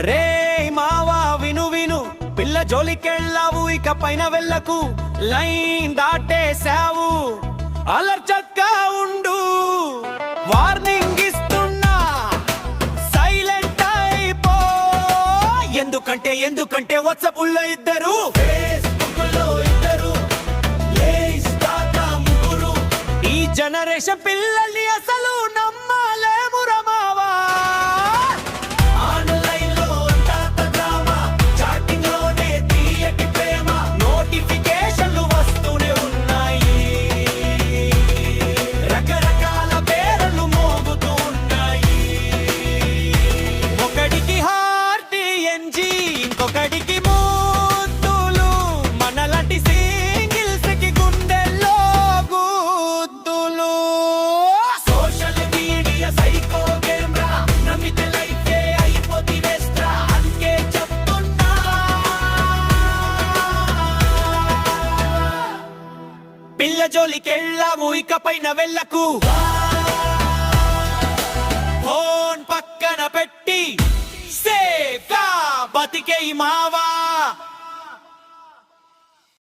రే మావా విను విను, పిల్ల జోలికెళ్ళావు ఇక పైన వెళ్ళకు, లైన్ దాటేశావు, అలర్చక్కా ఉండు, వార్నింగ్ ఇస్తున్నా, సైలెంట్ అయిపో. ఎందుకంటే వాట్సాపుల్లో ఇద్దరు, ఈ జనరేషన్ పిల్లల్ని అసలు నమ్మలేము రమావా. ఆన్లైన్ లో డ్రామా, చాటింగ్ లోనే తీయటి ప్రేమ, నోటిఫికేషన్లు వస్తూనే ఉన్నాయి, రకరకాల పేర్లు మోగుతూ ఉన్నాయి. ఒకడికి హార్ట్ ఎంజీ, ఇంకొకడికి ముద్దులు, మనలాంటి సింగిల్స్ కి గుండెల్లో గుద్దులు. సోషల్ మీడియా సైకో గేమ్ రా, నమ్మితే లైఫే అయిపోతుంది వేస్ట్ రా, అందుకే చెప్తున్నా. పిల్ల జోలికెళ్ళావు ఇక పైన వెళ్ళకు, ఫోన్ పక్కన పెట్టి సేఫ్ గా బతికే మావా.